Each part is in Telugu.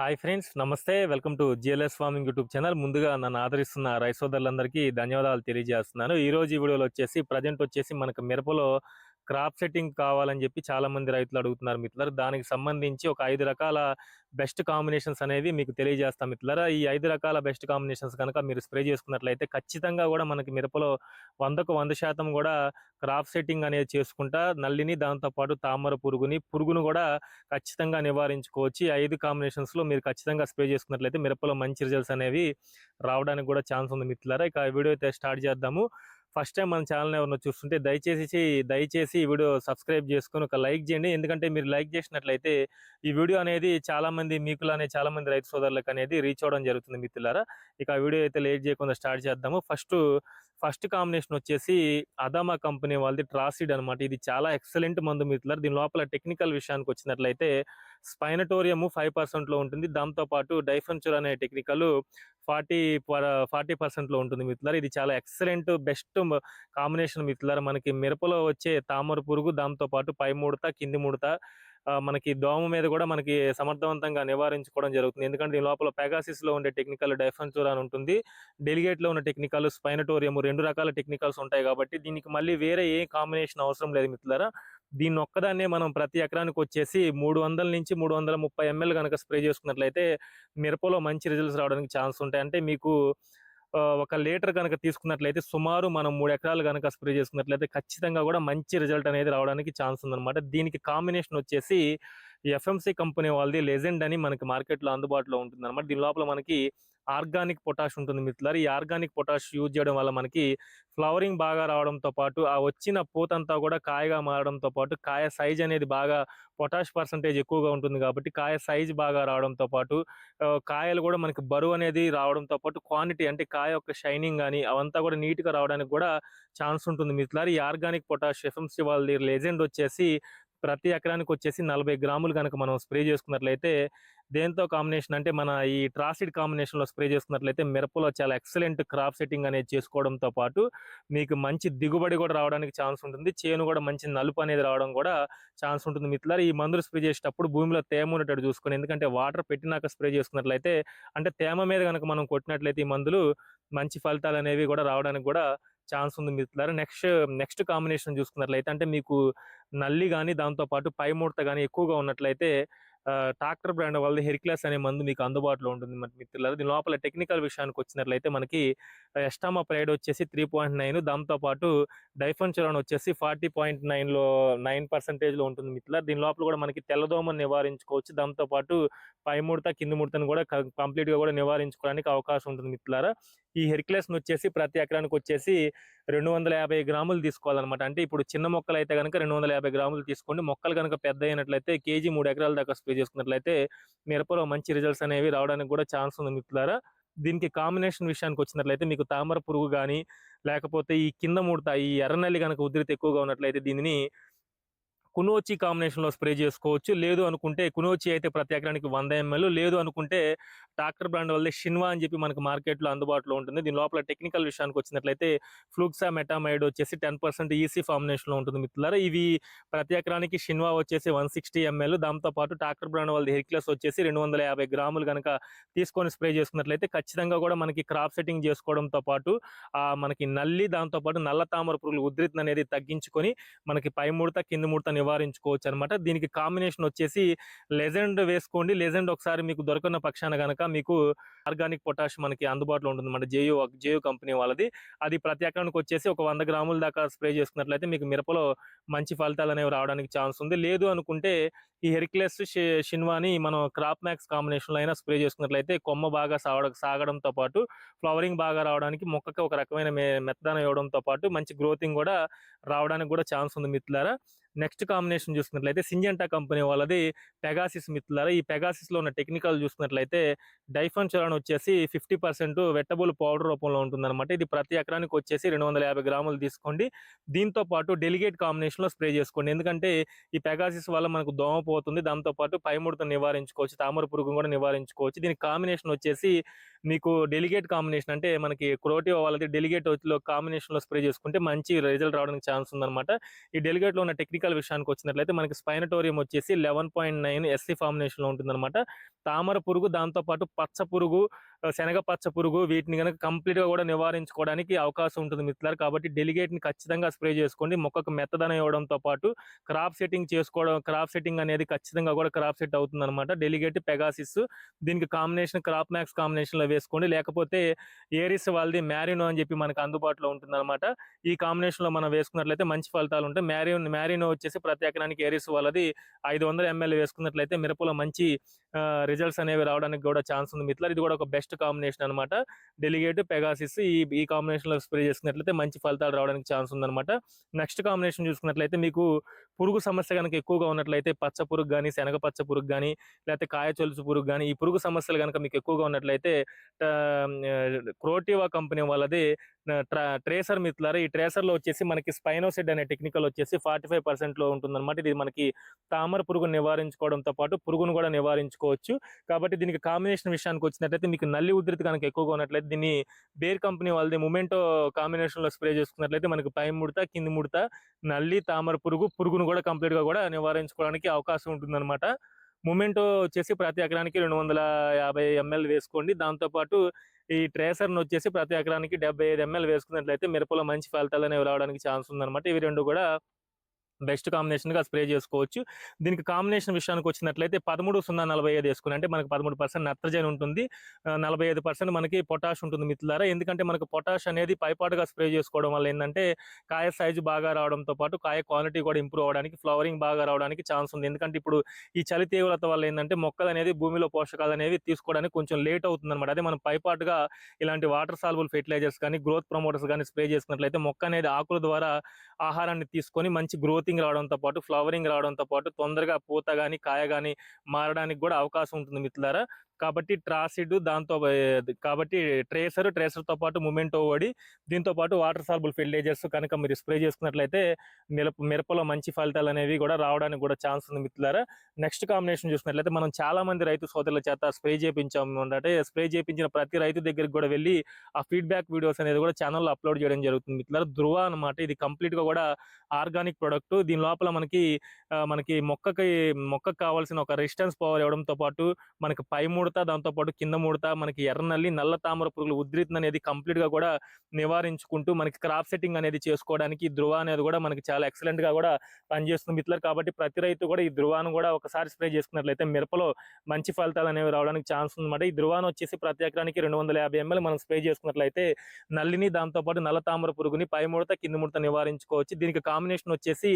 హాయ్ ఫ్రెండ్స్, నమస్తే. Welcome to GLS farming YouTube channel. ముందుగా నన్ను ఆదరిస్తున్న రైతు సోదరులందరికీ ధన్యవాదాలు తెలియజేస్తున్నాను. ఈ వీడియోలో ప్రజెంట్ వచ్చేసి మనకు మిరపలో క్రాప్ సెట్టింగ్ కావాలని చెప్పి చాలా మంది రైతులు అడుగుతున్నారు మిత్రులారా. దానికి సంబంధించి ఒక 5 రకాల బెస్ట్ కాంబినేషన్స్ అనేవి మీకు తెలియజేస్తాం మిత్రులారా. ఈ 5 రకాల బెస్ట్ కాంబినేషన్స్ కనుక మీరు స్ప్రే చేసుకున్నట్లయితే ఖచ్చితంగా కూడా మనకి మిరపలో 100కు 100% కూడా క్రాప్ సెట్టింగ్ అనేది చేసుకుంటా నల్లిని, దాంతోపాటు తామర పురుగును కూడా ఖచ్చితంగా నివారించుకోవచ్చు. ఈ 5 కాంబినేషన్స్లో మీరు ఖచ్చితంగా స్ప్రే చేసుకున్నట్లయితే మిరపలో మంచి రిజల్ట్స్ అనేవి రావడానికి కూడా ఛాన్స్ ఉంది మిత్రులారా. ఇక వీడియో అయితే స్టార్ట్ చేద్దాము. ఫస్ట్ టైం మన ఛానల్ ఎవరైనా చూస్తుంటే దయచేసి ఈ వీడియో సబ్స్క్రైబ్ చేసుకొని ఒక లైక్ చేయండి. ఎందుకంటే మీరు లైక్ చేసినట్లయితే ఈ వీడియో అనేది చాలా మంది రైతు సోదరులకు అనేది రీచ్ అవ్వడం జరుగుతుంది మిత్రులారా. ఇక ఆ వీడియో అయితే లేట్ చేయకుండా స్టార్ట్ చేద్దాము. ఫస్ట్ కాంబినేషన్ వచ్చేసి అదామా కంపెనీ వాళ్ళది ట్రాసిడ్ అనమాట. ఇది చాలా ఎక్సలెంట్ మందు మిత్రులారా. దీని లోపల టెక్నికల్ విషయానికి వచ్చినట్లయితే స్పైనటోరియం 5% ఉంటుంది. దాంతోపాటు డైఫెన్చుర్ అనే టెక్నికల్ 40% ఉంటుంది మిత్రులారా. ఇది చాలా ఎక్సలెంట్ బెస్ట్ కాంబినేషన్ మిత్రులారా. మనకి మిరపలో వచ్చే తామర పురుగు, దాంతోపాటు పై ముడత, కింది ముడత, మనకి దోమ మీద కూడా మనకి సమర్థవంతంగా నివారించుకోవడం జరుగుతుంది. ఎందుకంటే దీని లోపల పెగాసిస్ లో ఉండే టెక్నికల్ డైఫెన్చుర్ అని ఉంటుంది, డెలిగేట్ లో ఉన్న టెక్నికల్ స్పైనటోరియం, 2 రకాల టెక్నికల్స్ ఉంటాయి. కాబట్టి దీనికి మళ్ళీ వేరే ఏ కాంబినేషన్ అవసరం లేదు మిత్రులారా. దీన్ని ఒక్కదాన్నే మనం ప్రతి ఎకరానికి వచ్చేసి 300 నుంచి 330 ml కనుక స్ప్రే చేసుకున్నట్లయితే మిరపలో మంచి రిజల్ట్స్ రావడానికి ఛాన్స్ ఉంటాయి. అంటే మీకు 1 లీటర్ కనుక తీసుకున్నట్లయితే సుమారు మనం 3 ఎకరాలు కనుక స్ప్రే చేసుకున్నట్లయితే ఖచ్చితంగా కూడా మంచి రిజల్ట్ అనేది రావడానికి ఛాన్స్ ఉందన్నమాట. దీనికి కాంబినేషన్ వచ్చేసి ఎఫ్ఎంసి కంపెనీ వాళ్ళది లెజెండ్ అని మనకి మార్కెట్లో అందుబాటులో ఉంటుంది అనమాట. దీని లోపల మనకి ఆర్గానిక్ పొటాష్ ఉంటుంది మిత్రులారా. ఈ ఆర్గానిక్ పొటాష్ యూజ్ చేయడం వల్ల మనకి ఫ్లవరింగ్ బాగా రావడంతో పాటు ఆ వచ్చిన పూతంతా కూడా కాయగా మారడంతో పాటు కాయ సైజ్ అనేది బాగా పొటాష్ పర్సంటేజ్ ఎక్కువగా ఉంటుంది కాబట్టి కాయ సైజ్ బాగా రావడంతో పాటు కాయలు కూడా మనకి బరువు అనేది రావడంతో పాటు క్వాంటిటీ అంటే కాయ యొక్క షైనింగ్ కానీ అవంతా కూడా నీట్గా రావడానికి కూడా ఛాన్స్ ఉంటుంది మిత్రులారా. ఈ ఆర్గానిక్ పొటాష్ ఎఫ్ఎంసి వాళ్ళది లెజెండ్ వచ్చేసి ప్రతి ఎకరానికి వచ్చేసి 40 గ్రాములు కనుక మనం స్ప్రే చేసుకున్నట్లయితే, దేంతో కాంబినేషన్ అంటే మన ఈ ట్రాసిడ్ కాంబినేషన్లో స్ప్రే చేసుకున్నట్లయితే మిరపలో చాలా ఎక్సలెంట్ క్రాప్ సెట్టింగ్ అనేది చేసుకోవడంతో పాటు మీకు మంచి దిగుబడి కూడా రావడానికి ఛాన్స్ ఉంటుంది. చేను కూడా మంచి నలుపు అనేది రావడం కూడా ఛాన్స్ ఉంటుంది మిత్రులారా. ఈ మందులు స్ప్రే చేసేటప్పుడు భూమిలో తేమ ఉన్నట్టు చూసుకొని, ఎందుకంటే వాటర్ పెట్టినాక స్ప్రే చేసుకున్నట్లయితే అంటే తేమ మీద కనుక మనం కొట్టినట్లయితే ఈ మందులు మంచి ఫలితాలు అనేవి కూడా రావడానికి కూడా ఛాన్స్ ఉంది మిత్రులారా. నెక్స్ట్ కాంబినేషన్ చూసుకున్నట్లయితే అంటే మీకు నల్లి కానీ దాంతోపాటు పై ముడత కానీ ఎక్కువగా ఉన్నట్లయితే ట్రాక్టర్ బ్రాండ్ వాళ్ళది హెర్క్యులస్ అనే మందు మీకు అందుబాటులో ఉంటుంది మిత్రులారా. దీని లోపల టెక్నికల్ విషయానికి వచ్చినట్లయితే మనకి ఎస్టామా ప్రైడ్ వచ్చేసి 3.9, దాంతోపాటు డైఫెన్చురాన్ వచ్చేసి 40.9% ఉంటుంది మిత్రులారా. దీని లోపల కూడా మనకి తెల్లదోమను నివారించుకోవచ్చు. దాంతోపాటు పై ముడత, కింది ముడతను కూడా కంప్లీట్గా కూడా నివారించుకోవడానికి అవకాశం ఉంటుంది మిత్రులారా. ఈ హెర్క్యులస్ వచ్చేసి ప్రతి ఎకరానికి వచ్చేసి 250 గ్రాములు తీసుకోవాలన్నమాట. అంటే ఇప్పుడు చిన్న మొక్కలు అయితే కనుక 250 గ్రాములు తీసుకోండి. మొక్కలు కనుక పెద్ద అయినట్లయితే కేజీ 3 ఎకరాల దాకా స్ప్రే చేసుకున్నట్లయితే మిరపలో మంచి రిజల్ట్స్ అనేవి రావడానికి కూడా ఛాన్స్ ఉంది మిత్రులారా. దీనికి కాంబినేషన్ విషయానికి వచ్చినట్లయితే మీకు తామర పురుగు కానీ లేకపోతే ఈ కింద ముడత, ఈ ఎర్రనల్లి కనుక ఉధృతి ఎక్కువగా ఉన్నట్లయితే దీనిని కునోచి కాంబినేషన్లో స్ప్రే చేసుకోవచ్చు. లేదు అనుకుంటే కునోచి అయితే ప్రతి ఎకరానికి 100 ml, లేదు అనుకుంటే ట్రాక్టర్ బ్రాండ్ వల్ల షిన్వా అని చెప్పి మనకు మార్కెట్లో అందుబాటులో ఉంటుంది. దీని లోపల టెక్నికల్ విషయానికి వచ్చినట్లయితే ఫ్లూక్సామెటామైడ్ వచ్చేసి 10% ఈసీ ఫార్ములేషన్లో ఉంటుంది మిత్రులారా. ఇవి ప్రతి ఎకరానికి షిన్వా వచ్చేసి 160 ml, దాంతోపాటు ట్రాక్టర్ బ్రాండ్ వాళ్ళది హెర్క్యులస్ వచ్చేసి 250 గ్రాములు కనుక తీసుకొని స్ప్రే చేసుకున్నట్లయితే ఖచ్చితంగా కూడా మనకి క్రాప్ సెట్టింగ్ చేసుకోవడంతో పాటు మనకి నల్లి, దాంతోపాటు నల్ల తామర పురుగుల ఉధృతిని అనేది తగ్గించుకొని మనకి పై ముడత, కింది ముడత నివారించుకోవచ్చు అనమాట. దీనికి కాంబినేషన్ వచ్చేసి లెజెండ్ వేసుకోండి. లెజెండ్ ఒకసారి మీకు దొరకన్న పక్షాన కనుక మీకు ఆర్గానిక్ పొటాష్ మనకి అందుబాటులో ఉంటుంది మన జేయూ కంపెనీ వాళ్ళది. అది ప్రతి ఎకరానికి వచ్చేసి ఒక 100 గ్రాముల దాకా స్ప్రే చేసుకున్నట్లయితే మీకు మిరపలో మంచి ఫలితాలు అనేవి రావడానికి ఛాన్స్ ఉంది. లేదు అనుకుంటే ఈ హెర్క్యులస్, షిన్వాని మనం క్రాప్ మ్యాక్స్ కాంబినేషన్లో అయినా స్ప్రే చేసుకున్నట్లయితే కొమ్మ బాగా సాగడంతో పాటు ఫ్లవరింగ్ బాగా రావడానికి, మొక్కకి ఒక రకమైన మెత్తదనం ఇవ్వడంతో పాటు మంచి గ్రోతింగ్ కూడా రావడానికి కూడా ఛాన్స్ ఉంది మిత్రులారా. నెక్స్ట్ కాంబినేషన్ చూసుకున్నట్లయితే సింజెంటా కంపెనీ వాళ్ళది పెగాసిస్ మిత్రులారా. ఈ పెగాసిస్లో ఉన్న టెక్నికల్ చూసుకున్నట్లయితే డైఫెన్చురాన్ వచ్చేసి 50% వెట్టబుల్ పౌడర్ రూపంలో ఉంటుందన్నమాట. ఇది ప్రతి ఎకరానికి వచ్చేసి 250 గ్రాములు తీసుకోండి. దీంతో పాటు డెలిగేట్ కాంబినేషన్లో స్ప్రే చేసుకోండి. ఎందుకంటే ఈ పెగాసిస్ వల్ల మనకు దోమ పోతుంది, దాంతోపాటు పై ముడతను నివారించుకోవచ్చు, తామర పురుగును కూడా నివారించుకోవచ్చు. దీనికి కాంబినేషన్ వచ్చేసి మీకు డెలిగేట్ కాంబినేషన్ అంటే మనకి క్రోటివా వాళ్ళది డెలిగేట్ కాంబినేషన్లో స్ప్రే చేసుకుంటే మంచి రిజల్ట్ రావడానికి ఛాన్స్ ఉందన్నమాట. ఈ డెలిగేట్లో ఉన్న టెక్నికల్ విషయానికి వచ్చినట్లయితే మనకి స్పైనటోరియం వచ్చేసి 11.9 ఎస్సీ ఫార్ములేషన్లో ఉంటుందన్నమాట. తామర పురుగు, దాంతోపాటు పచ్చ పురుగు, శనగ పచ్చ పురుగు వీటిని గనక కంప్లీట్‌గా కూడా నివారించుకోవడానికి అవకాశం ఉంటుంది మిత్రులారా. కాబట్టి డెలిగేట్‌ని ఖచ్చితంగా స్ప్రే చేసుకోండి. మొక్కకు మెత్తదనం ఇవ్వడంతో పాటు క్రాప్ సెట్టింగ్ అనేది ఖచ్చితంగా కూడా క్రాప్ సెట్ అవుతుందన్నమాట. డెలిగేట్, పెగాసిస్ దీనికి కాంబినేషన్ క్రాప్ మ్యాక్స్ కాంబినేషన్‌లో వేసుకోండి. లేకపోతే ఏరిస్ వాళ్ళది మ్యారినో అని చెప్పి మనకు అందుబాటులో ఉంటుందన్నమాట. ఈ కాంబినేషన్‌లో మనం వేసుకున్నట్లయితే మంచి ఫలితాలు ఉంటాయి. మ్యారినో వచ్చేసి ప్రతి ఎకరానికి ఏరిస్ వాళ్ళది 500 ఎంఎల్ వేసుకున్నట్లయితే మిరపలో మంచి రిజల్ట్స్ అనేవి రావడానికి కూడా ఛాన్స్ ఉంది మిత్రులారా. ఇది కూడా ఒక బెస్ట్ కాంబినేషన్ అనమాట. డెలిగేట్, పెగాసిస్ ఈ కాంబినేషన్‌లో స్ప్రే చేసుకున్నట్లయితే మంచి ఫలితాలు రావడానికి ఛాన్స్ ఉందన్నమాట. నెక్స్ట్ కాంబినేషన్ చూసుకున్నట్లయితే మీకు పురుగు సమస్య కనుక ఎక్కువగా ఉన్నట్లయితే పచ్చ పురుగు గానీ, శనగ పచ్చ పురుగు గానీ, లేకపోతే కాయ తొలుచు పురుగు గానీ, ఈ పురుగు సమస్యలు గనక మీకు ఎక్కువగా ఉన్నట్లయితే క్రోటివా కంపెనీ వాళ్ళది ట్రేసర్ మిత్రులారా. ఈ ట్రేసర్‌లో వచ్చేసి మనకి స్పైనోసిడ్ అనే టెక్నికల్ వచ్చేసి 45%లో ఉంటుందన్నమాట. ఇది మనకి తామర పురుగును నివారించుకోవడంతో పాటు పురుగును కూడా నివారించుకోవచ్చు. కాబట్టి దీనికి కాంబినేషన్ విషయానికి వచ్చినట్లయితే మీకు నల్లి ఉధృతి కనుక ఎక్కువగా ఉన్నట్లయితే దీన్ని బేర్ కంపెనీ వాళ్ళది మొమెంటో కాంబినేషన్‌లో స్ప్రే చేసుకున్నట్లయితే మనకి పై ముడత, కింది ముడత, నల్లి, తామర పురుగును కూడా కంప్లీట్‌గా కూడా నివారించుకోవడానికి అవకాశం ఉంటుందన్నమాట. మొమెంటో వచ్చేసి ప్రతి ఎకరానికి 250 ఎంఎల్ వేసుకోండి. దాంతోపాటు ఈ ట్రేసర్‌ని వచ్చేసి ప్రతి ఎకరానికి 75 ఎంఎల్ వేసుకున్నట్లయితే మిరపలో మంచి ఫలితాలు అనేవి రావడానికి ఛాన్స్ ఉందన్నమాట. ఇవి 2 కూడా బెస్ట్ కాంబినేషన్‌గా స్ప్రే చేసుకోవచ్చు. దీనికి కాంబినేషన్ విషయానికి వచ్చినట్లయితే 13-0-45 వేసుకుని అంటే మనకు 13% నత్రజని ఉంటుంది. 45% మనకి పొటాష్ ఉంటుంది మిత్రులారా. ఎందుకంటే మనకు పొటాష్ అనేది పైపాటుగా స్ప్రే చేసుకోవడం వల్ల ఏందంటే కాయ సైజు బాగా రావడంతో పాటు కాయ క్వాలిటీ కూడా ఇంప్రూవ్ అవ్వడానికి, ఫ్లవరింగ్ బాగా రావడానికి ఛాన్స్ ఉంది. ఎందుకంటే ఇప్పుడు ఈ చలి తీవ్రత వల్ల ఏందంటే మొక్కలనేది భూమిలో పోషకాలనేవి తీసుకోవడానికి కొంచెం లేట్ అవుతుందన్నమాట. అదే మనం పైపాటుగా ఇలాంటి వాటర్ సాల్యుబుల్ ఫెర్టిలైజర్స్ కానీ, గ్రోత్ ప్రమోటర్స్ కానీ స్ప్రే చేసుకున్నట్లయితే మొక్క అనేది ఆకుల ద్వారా ఆహారాన్ని తీసుకొని మంచి గ్రోతింగ్ రావడంతో పాటు, ఫ్లవరింగ్ రావడంతో పాటు తొందరగా పూత గాని, కాయ గాని మారడానికి కూడా అవకాశం ఉంటుంది మిత్రులారా. కాబట్టి ట్రాసిడ్ కాబట్టి ట్రేసర్‌తో పాటు మొమెంటో ఓడి దీంతో పాటు వాటర్ సాల్యుబుల్ ఫెర్టిలైజర్స్ కనుక మీరు స్ప్రే చేసుకున్నట్లయితే మిరపలో మంచి ఫలితాలు అనేవి కూడా రావడానికి కూడా ఛాన్స్ ఉంది మిత్రులారా. నెక్స్ట్ కాంబినేషన్ చూసినట్లయితే మనం చాలా మంది రైతు సోదరుల చేత స్ప్రే చేయించాము అంటే స్ప్రే చేయించిన ప్రతి రైతు దగ్గరికి కూడా వెళ్ళి ఆ ఫీడ్‌బ్యాక్ వీడియోస్ అనేది కూడా ఛానెల్‌లో అప్లోడ్ చేయడం జరుగుతుంది మిత్రులారా. ధృవ అన్నమాట. ఇది కంప్లీట్‌గా కూడా ఆర్గానిక్ ప్రొడక్ట్. దీని లోపల మనకి మొక్కకి కావాల్సిన ఒక రెసిస్టెన్స్ పవర్ ఇవ్వడంతో పాటు మనకి పై ముడత, దాంతో పాటు కింద ముడత, మనకి ఎర్రనల్లి, నల్ల తామర పురుగుల ఉధృతిని అనేది కంప్లీట్ గా కూడా నివారించుకుంటూ మనకి క్రాప్ సెట్టింగ్ అనేది చేసుకోవడానికి ధృవ అనేది కూడా మనకి చాలా ఎక్సలెంట్ గా కూడా పనిచేస్తుంది మిత్రులారా. కాబట్టి ప్రతి రైతు కూడా ఈ ధృవాను కూడా ఒకసారి స్ప్రే చేసుకున్నట్లయితే మిరపలో మంచి ఫలితాలు అనేవి రావడానికి ఛాన్స్ ఉందన్నమాట. ఈ ధృవాను వచ్చేసి ప్రతి ఎకరానికి 250 ఎంఎల్ మనం స్ప్రే చేసుకున్నట్లయితే నల్లిని, దాంతో పాటు నల్ల తామర పురుగుని, పై ముడత, కింది ముడత నివారించుకోవచ్చు. దీనికి కాంబినేషన్ వచ్చేసి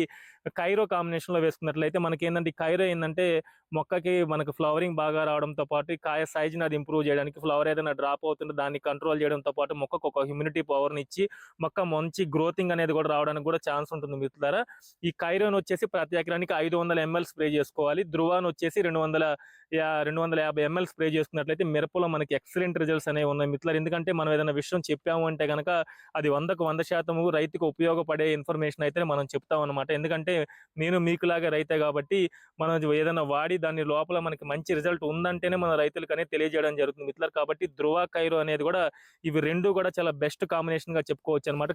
కైరో కాంబినేషన్ లో వేసుకున్నట్లయితే మనకి ఏంటంటే కైరో ఏంటంటే మొక్కకి మనకు ఫ్లవరింగ్ బాగా రావడంతో పాటు కాయ సైజుని అది ఇంప్రూవ్ చేయడానికి, ఫ్లవర్ ఏదైనా డ్రాప్ అవుతుంటే దాన్ని కంట్రోల్ చేయడంతో పాటు మొక్కకు ఒక హ్యూమిడిటీ పవర్ని ఇచ్చి మొక్క మంచి గ్రోతింగ్ అనేది కూడా రావడానికి కూడా ఛాన్స్ ఉంటుంది మిత్రులారా. ఈ కైరోన్ వచ్చేసి ప్రతి ఎకరానికి 500 ఎంఎల్ స్ప్రే చేసుకోవాలి. ధృవాన్ వచ్చేసి 250 ఎంఎల్ స్ప్రే చేసుకున్నట్లయితే మిరపలో మనకి ఎక్సలెంట్ రిజల్ట్స్ అనేవి ఉన్నాయి మిత్రులారా. ఎందుకంటే మనం ఏదైనా విషయం చెప్పాము అంటే కనుక అది 100% రైతుకు ఉపయోగపడే ఇన్ఫర్మేషన్ అయితే మనం చెప్తాం అనమాట. ఎందుకంటే నేను మీకులాగా రైతే కాబట్టి మనం ఏదైనా వాడి దాని లోపల మనకి మంచి రిజల్ట్ ఉందంటేనే మన రైతులకు అనేది తెలియజేయడం జరుగుతుంది మిత్రులారా. కాబట్టి ధృవ, కైరో అనేది కూడా ఇవి 2 కూడా చాలా బెస్ట్ కాంబినేషన్ గా చెప్పుకోవచ్చు అనమాట.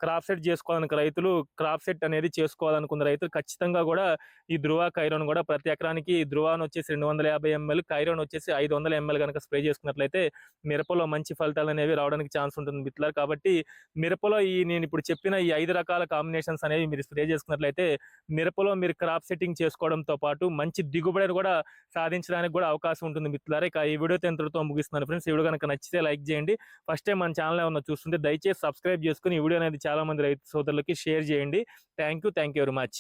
క్రాప్ సెట్ చేసుకోవాలనుకున్న రైతులు ఖచ్చితంగా కూడా ఈ ధృవ, కైరోన్ కూడా ప్రతి ఎకరానికి ధృవాన్ వచ్చేసి 250 ఎంఎల్, కైరోన్ వచ్చేసి 500 ఎంఎల్ కనుక స్ప్రే చేసుకున్నట్లయితే మిరపలో మంచి ఫలితాలు అనేవి రావడానికి ఛాన్స్ ఉంటుంది మిత్రులారా. కాబట్టి మిరపలో నేను ఇప్పుడు చెప్పిన ఈ 5 రకాల కాంబినేషన్స్ అనేవి మీరు స్ప్రే చేసుకున్నట్లయితే మిరపలో మీరు క్రాప్ సెట్టింగ్ చేసుకోవడంతో పాటు మంచి దిగుబడిని కూడా సాధించడానికి కూడా అవకాశం ఉంటుంది మిత్రులారా. ఇక ఈ వీడియో ఇంతటితో ముగిస్తున్నాను ఫ్రెండ్స్. ఈ వీడియో కనుక నచ్చితే లైక్ చేయండి. ఫస్ట్ టైం మన ఛానల్ ఏమన్నా చూస్తుంటే దయచేసి సబ్స్క్రైబ్ చేసుకుని ఈ వీడియో అనేది చాలా మంది రైతు సోదరులకి షేర్ చేయండి. Thank you very much.